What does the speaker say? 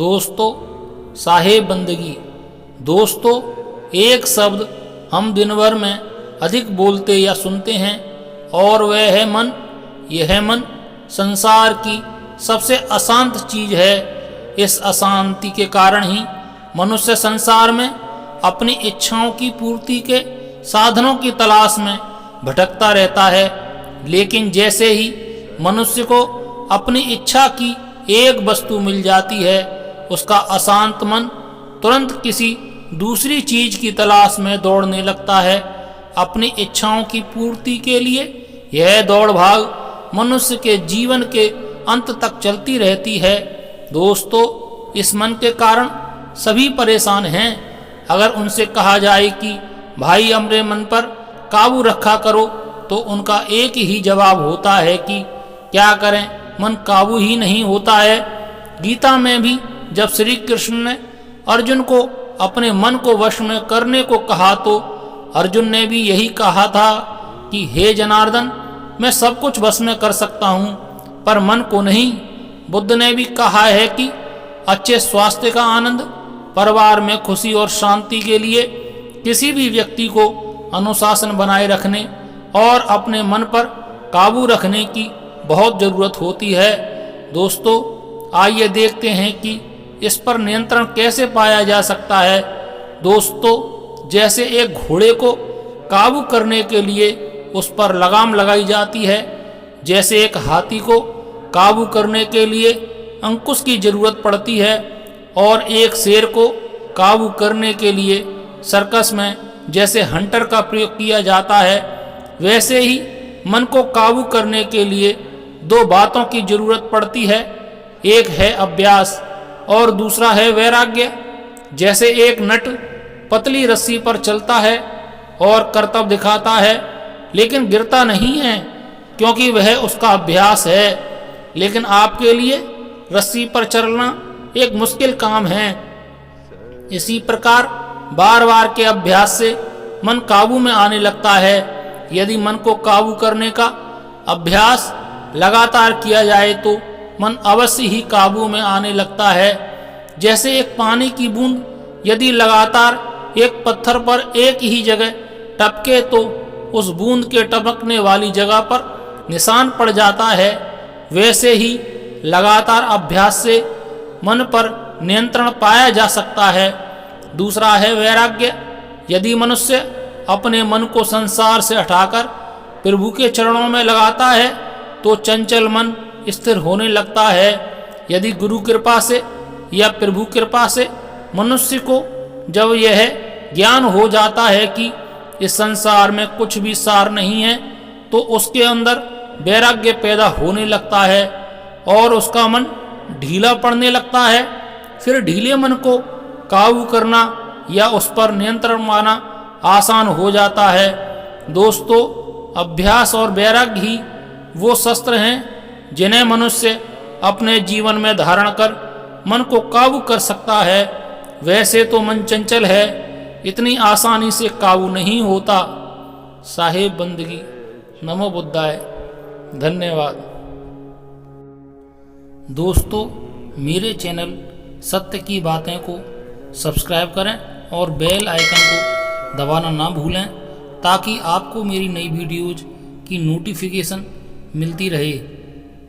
दोस्तों, साहेब बंदगी। दोस्तों, एक शब्द हम दिन भर में अधिक बोलते या सुनते हैं और वह है मन। यह मन संसार की सबसे अशांत चीज है। इस अशांति के कारण ही मनुष्य संसार में अपनी इच्छाओं की पूर्ति के साधनों की तलाश में भटकता रहता है। लेकिन जैसे ही मनुष्य को अपनी इच्छा की एक वस्तु मिल जाती है, उसका अशांत मन तुरंत किसी दूसरी चीज की तलाश में दौड़ने लगता है। अपनी इच्छाओं की पूर्ति के लिए यह दौड़ भाग मनुष्य के जीवन के अंत तक चलती रहती है। दोस्तों, इस मन के कारण सभी परेशान हैं। अगर उनसे कहा जाए कि भाई अपने मन पर काबू रखा करो, तो उनका एक ही जवाब होता है कि क्या करें, मन काबू ही नहीं होता है। गीता में भी जब श्री कृष्ण ने अर्जुन को अपने मन को वश में करने को कहा, तो अर्जुन ने भी यही कहा था कि हे जनार्दन, मैं सब कुछ वश में कर सकता हूँ, पर मन को नहीं। बुद्ध ने भी कहा है कि अच्छे स्वास्थ्य का आनंद, परिवार में खुशी और शांति के लिए किसी भी व्यक्ति को अनुशासन बनाए रखने और अपने मन पर काबू रखने की बहुत ज़रूरत होती है। दोस्तों, आइए देखते हैं कि इस पर नियंत्रण कैसे पाया जा सकता है। दोस्तों, जैसे एक घोड़े को काबू करने के लिए उस पर लगाम लगाई जाती है, जैसे एक हाथी को काबू करने के लिए अंकुश की जरूरत पड़ती है, और एक शेर को काबू करने के लिए सर्कस में जैसे हंटर का प्रयोग किया जाता है, वैसे ही मन को काबू करने के लिए दो बातों की जरूरत पड़ती है। एक है अभ्यास और दूसरा है वैराग्य। जैसे एक नट पतली रस्सी पर चलता है और करतब दिखाता है, लेकिन गिरता नहीं है, क्योंकि वह उसका अभ्यास है। लेकिन आपके लिए रस्सी पर चलना एक मुश्किल काम है। इसी प्रकार बार बार के अभ्यास से मन काबू में आने लगता है। यदि मन को काबू करने का अभ्यास लगातार किया जाए तो मन अवश्य ही काबू में आने लगता है। जैसे एक पानी की बूंद यदि लगातार एक पत्थर पर एक ही जगह टपके, तो उस बूंद के टपकने वाली जगह पर निशान पड़ जाता है। वैसे ही लगातार अभ्यास से मन पर नियंत्रण पाया जा सकता है। दूसरा है वैराग्य। यदि मनुष्य अपने मन को संसार से हटाकर प्रभु के चरणों में लगाता है, तो चंचल मन स्थिर होने लगता है। यदि गुरु कृपा से या प्रभु कृपा से मनुष्य को जब यह ज्ञान हो जाता है कि इस संसार में कुछ भी सार नहीं है, तो उसके अंदर वैराग्य पैदा होने लगता है और उसका मन ढीला पड़ने लगता है। फिर ढीले मन को काबू करना या उस पर नियंत्रण पाना आसान हो जाता है। दोस्तों, अभ्यास और वैराग्य ही वो शस्त्र हैं जिन्हें मनुष्य अपने जीवन में धारण कर मन को काबू कर सकता है। वैसे तो मन चंचल है, इतनी आसानी से काबू नहीं होता। साहेब बंदगी। नमो बुद्धाय। धन्यवाद। दोस्तों, मेरे चैनल सत्य की बातें को सब्सक्राइब करें और बेल आइकन को दबाना ना भूलें, ताकि आपको मेरी नई वीडियोज़ की नोटिफिकेशन मिलती रहे।